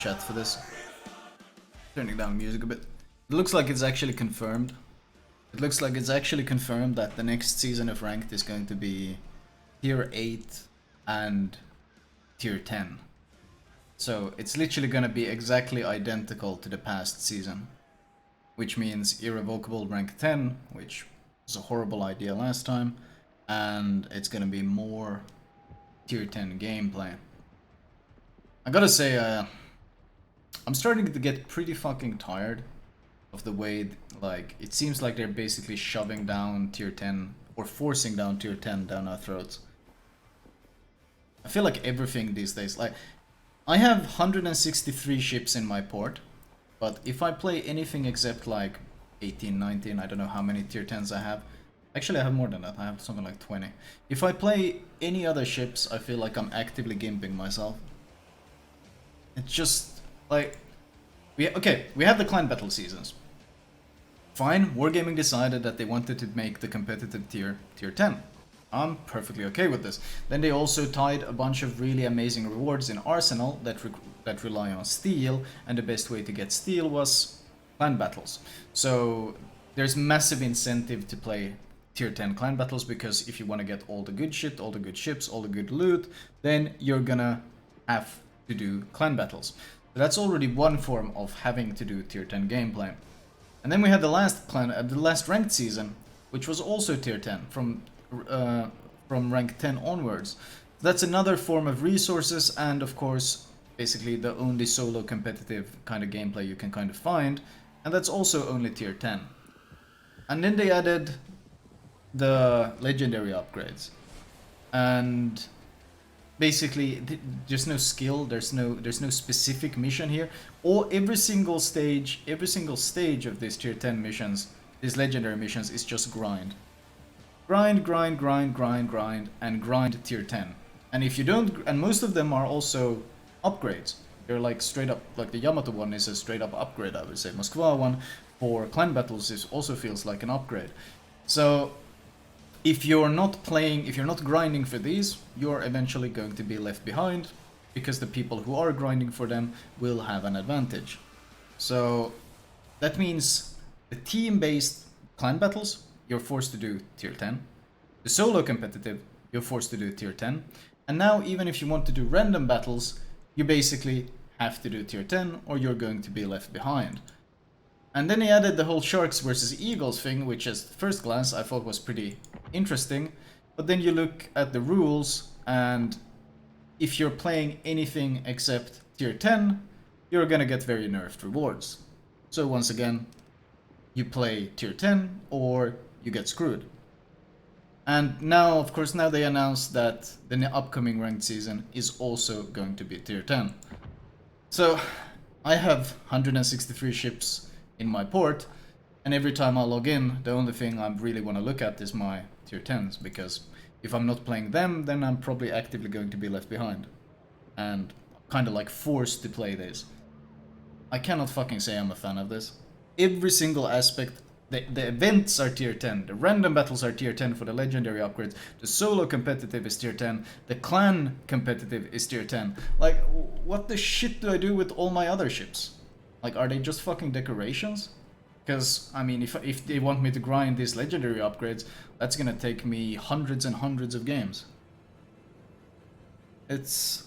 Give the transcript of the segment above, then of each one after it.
chat for this. Turning down music a bit. It looks like it's actually confirmed. It looks like it's actually confirmed that the next season of Ranked is going to be Tier 8 and Tier 10. So it's literally gonna be exactly identical to the past season. Which means irrevocable rank 10, which was a horrible idea last time. And it's gonna be more Tier 10 gameplay. I gotta say, I'm starting to get pretty fucking tired of the way, like, it seems like they're basically shoving down Tier 10 or forcing down Tier 10 down our throats. I feel like everything these days, like, I have 163 ships in my port, but if I play anything except like 18, 19, I don't know how many Tier 10s I have. Actually, I have more than that. I have something like 20. If I play any other ships, I feel like I'm actively gimping myself. It's just like we have the clan battle seasons. Fine, Wargaming decided that they wanted to make the competitive tier 10. I'm perfectly okay with this. Then they also tied a bunch of really amazing rewards in Arsenal that rely on steel, and the best way to get steel was clan battles. So there's massive incentive to play tier 10 clan battles, because if you want to get all the good shit, all the good ships, all the good loot, then you're gonna have to do clan battles. So that's already one form of having to do tier 10 gameplay. And then we had the last ranked season, which was also tier 10 from rank 10 onwards. That's another form of resources, and of course basically the only solo competitive kind of gameplay you can kind of find, and that's also only tier 10. And then they added the legendary upgrades, and basically there's no skill, there's no specific mission here, or every single stage of these tier 10 missions, these legendary missions, is just grind. Grind, and grind tier 10. And if you don't, and most of them are also upgrades. They're like straight up, like the Yamato one is a straight up upgrade, I would say. Moskva one for clan battles also feels like an upgrade. So if you're not grinding for these, you're eventually going to be left behind, because the people who are grinding for them will have an advantage. So that means the team-based clan battles, you're forced to do tier 10. The solo competitive, you're forced to do tier 10. And now even if you want to do random battles, you basically have to do tier 10, or you're going to be left behind. And then he added the whole Sharks versus Eagles thing, which at first glance I thought was pretty interesting. But then you look at the rules, and if you're playing anything except tier 10, you're gonna get very nerfed rewards. So once again, you play tier 10 or you get screwed. And now, of course, now they announced that the upcoming ranked season is also going to be tier 10. So I have 163 ships in my port, and every time I log in, the only thing I really want to look at is my tier 10s, because if I'm not playing them, then I'm probably actively going to be left behind. And kind of like forced to play this. I cannot fucking say I'm a fan of this. Every single aspect. The events are tier 10, the random battles are tier 10 for the legendary upgrades, the solo competitive is tier 10, the clan competitive is tier 10. Like, what the shit do I do with all my other ships? Like, are they just fucking decorations? Because, I mean, if they want me to grind these legendary upgrades, that's gonna take me hundreds and hundreds of games. It's...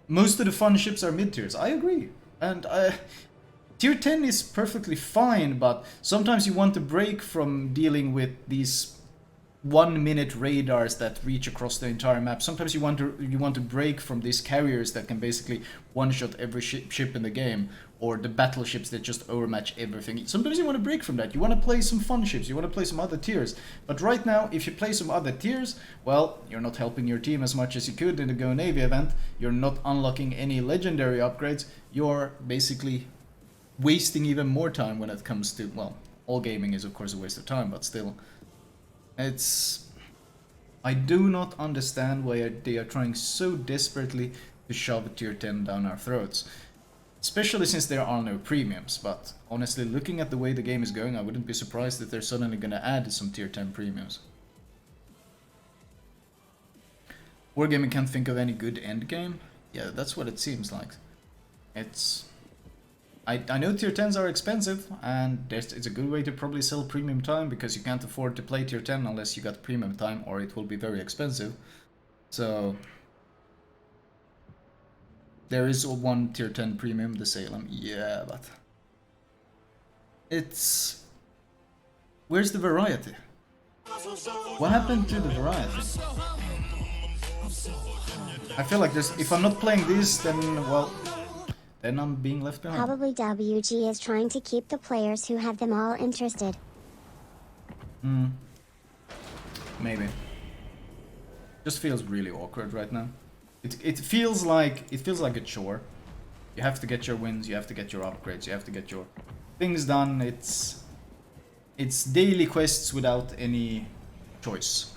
Most of the fun ships are mid-tiers, I agree. And tier 10 is perfectly fine, but sometimes you want to break from dealing with these 1-minute radars that reach across the entire map. Sometimes you want to break from these carriers that can basically one-shot every ship in the game, or the battleships that just overmatch everything. Sometimes you want to break from that. You want to play some fun ships, you want to play some other tiers. But right now, if you play some other tiers, well, you're not helping your team as much as you could in the Go Navy event. You're not unlocking any legendary upgrades. You're basically wasting even more time when it comes to, well, all gaming is of course a waste of time, but still, I do not understand why they are trying so desperately to shove tier 10 down our throats, especially since there are no premiums. But honestly, looking at the way the game is going, I wouldn't be surprised if they're suddenly gonna add some tier 10 premiums. Wargaming can't think of any good endgame. Yeah, that's what it seems like. It's... I know tier 10s are expensive, and it's a good way to probably sell premium time, because you can't afford to play tier 10 unless you got premium time, or it will be very expensive. So there is one tier 10 premium, the Salem, yeah, but it's... Where's the variety? What happened to the variety? I feel like there's... If I'm not playing these, then, well... Then I'm being left behind. Probably WG is trying to keep the players who have them all interested. Maybe. Just feels really awkward right now. It feels like a chore. You have to get your wins, you have to get your upgrades, you have to get your things done. It's daily quests without any choice.